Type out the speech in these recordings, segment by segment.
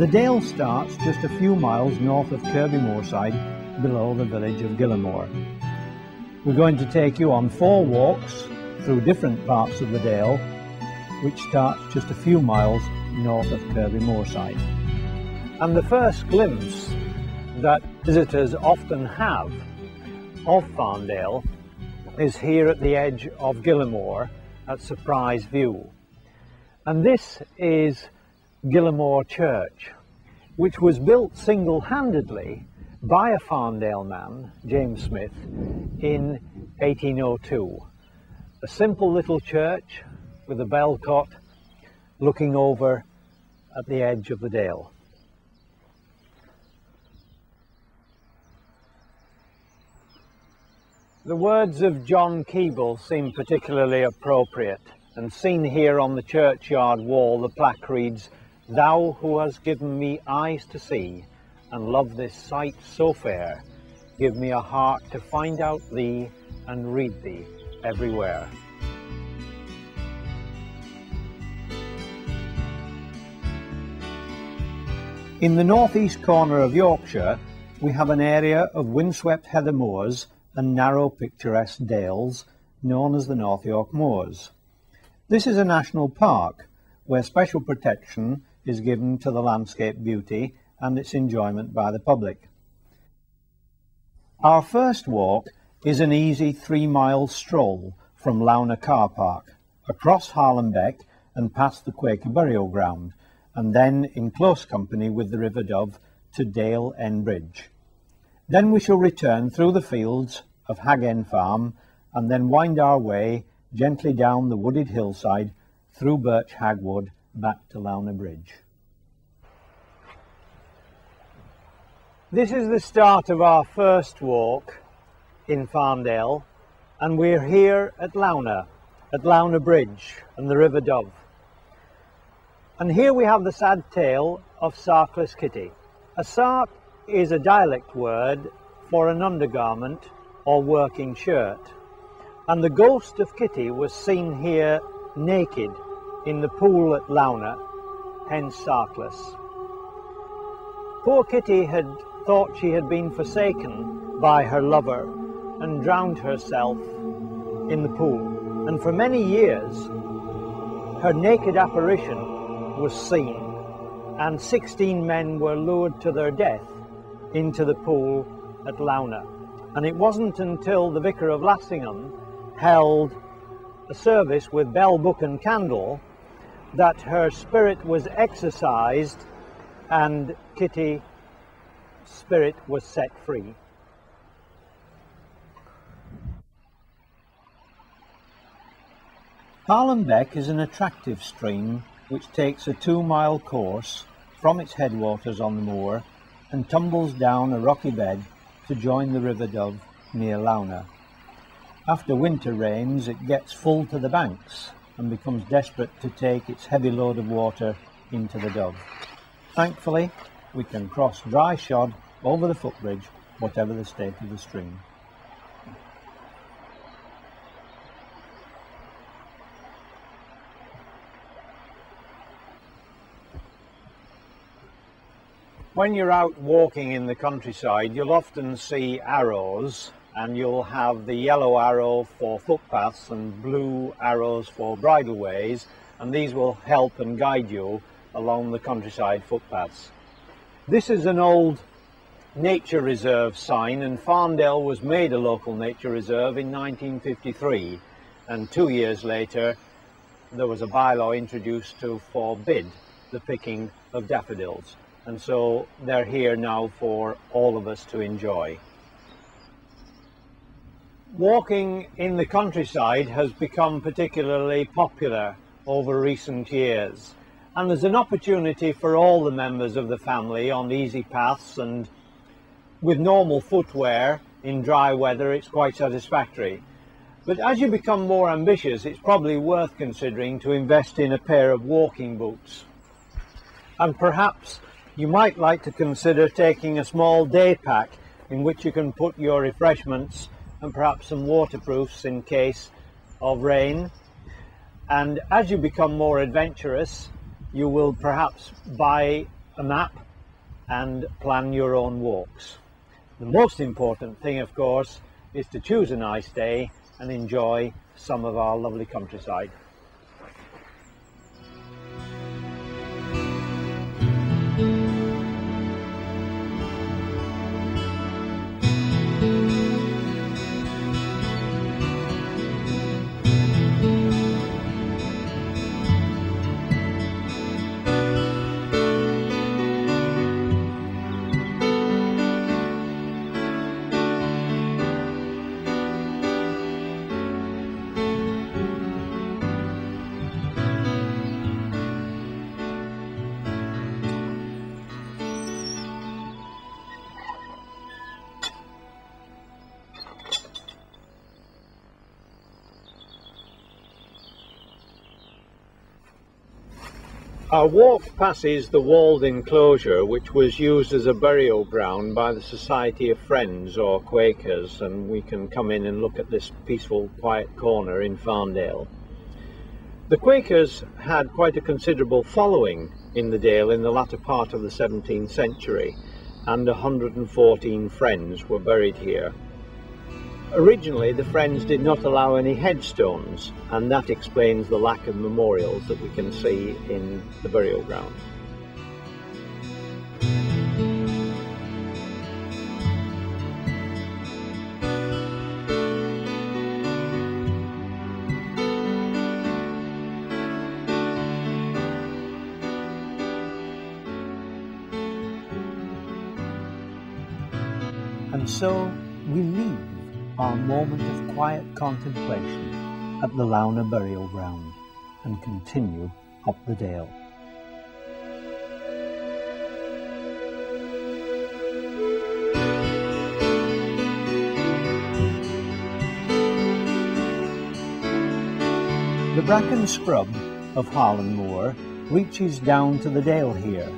The dale starts just a few miles north of Kirby Moorside, below the village of Gillimore. We're going to take you on 4 walks through different parts of the dale, which starts just a few miles north of Kirby Moorside. And the first glimpse that visitors often have of Farndale is here at the edge of Gillimore at Surprise View. And this is Gillimore Church, which was built single-handedly by a Farndale man, James Smith, in 1802. A simple little church with a bell cot looking over at the edge of the dale. The words of John Keble seem particularly appropriate, and seen here on the churchyard wall the plaque reads, "Thou who hast given me eyes to see, and love this sight so fair, give me a heart to find out thee and read thee everywhere." In the northeast corner of Yorkshire, we have an area of windswept heather moors and narrow picturesque dales known as the North York Moors. This is a national park where special protection is given to the landscape beauty and its enjoyment by the public. Our first walk is an easy 3-mile stroll from Lownor Car Park, across Harlem Beck and past the Quaker burial ground, and then in close company with the River Dove to Dale End Bridge. Then we shall return through the fields of Hag End Farm and then wind our way gently down the wooded hillside through Birch Hagwood back to Lownor Bridge. This is the start of our first walk in Farndale, and we're here at Lownor Bridge and the River Dove. And here we have the sad tale of Sarkless Kitty. A sark is a dialect word for an undergarment or working shirt, and the ghost of Kitty was seen here naked in the pool at Lownor, hence Sarkless. Poor Kitty had thought she had been forsaken by her lover and drowned herself in the pool, and for many years her naked apparition was seen, and 16 men were lured to their death into the pool at Lownor. And it wasn't until the Vicar of Lassingham held a service with bell, book and candle that her spirit was exorcised and Kitty's spirit was set free. Harlem Beck is an attractive stream which takes a 2-mile course from its headwaters on the moor and tumbles down a rocky bed to join the River Dove near Lownor. After winter rains, it gets full to the banks and becomes desperate to take its heavy load of water into the Dove. Thankfully, we can cross dry shod over the footbridge, whatever the state of the stream. When you're out walking in the countryside, you'll often see arrows, and you'll have the yellow arrow for footpaths and blue arrows for bridleways, and these will help and guide you along the countryside footpaths. This is an old nature reserve sign, and Farndale was made a local nature reserve in 1953, and 2 years later there was a bylaw introduced to forbid the picking of daffodils. And so they're here now for all of us to enjoy. Walking in the countryside has become particularly popular over recent years, and there's an opportunity for all the members of the family on easy paths, and with normal footwear in dry weather it's quite satisfactory. But as you become more ambitious, it's probably worth considering to invest in a pair of walking boots. And perhaps you might like to consider taking a small day pack in which you can put your refreshments and perhaps some waterproofs in case of rain. And as you become more adventurous, you will perhaps buy a map and plan your own walks. The most important thing, of course, is to choose a nice day and enjoy some of our lovely countryside. Our walk passes the walled enclosure which was used as a burial ground by the Society of Friends or Quakers, and we can come in and look at this peaceful, quiet corner in Farndale. The Quakers had quite a considerable following in the Dale in the latter part of the 17th century, and 114 Friends were buried here. Originally, the Friends did not allow any headstones, and that explains the lack of memorials that we can see in the burial ground. And so we leave our moment of quiet contemplation at the Launa burial ground and continue up the Dale. The bracken scrub of Harlan Moor reaches down to the Dale here,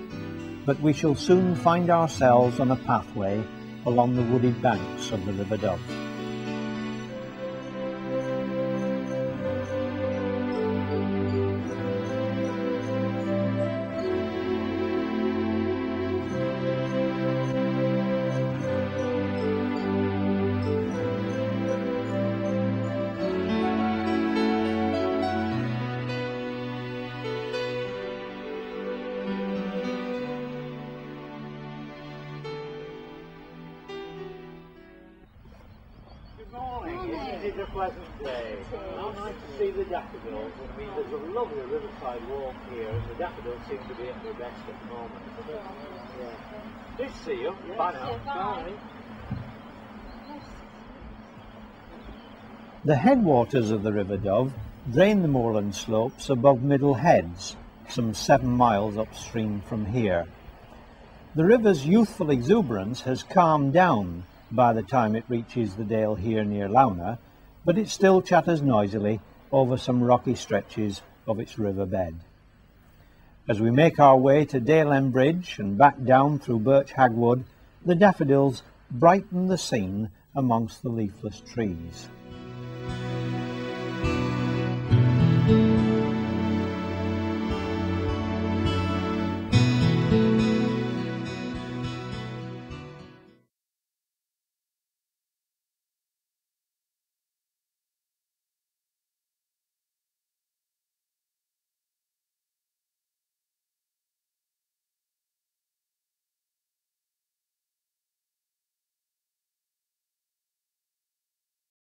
but we shall soon find ourselves on a pathway along the wooded banks of the River Dove. It is a pleasant day. How nice to see the daffodils. I mean, there's a lovely riverside walk here, and the daffodils seem to be at their best at the moment. Yeah. Good to see you. Yes, bye now. Bye. The headwaters of the River Dove drain the moorland slopes above Middle Heads, some 7 miles upstream from here. The river's youthful exuberance has calmed down by the time it reaches the Dale here near Launa, but it still chatters noisily over some rocky stretches of its riverbed. As we make our way to Dale End Bridge and back down through Birch Hagwood, the daffodils brighten the scene amongst the leafless trees.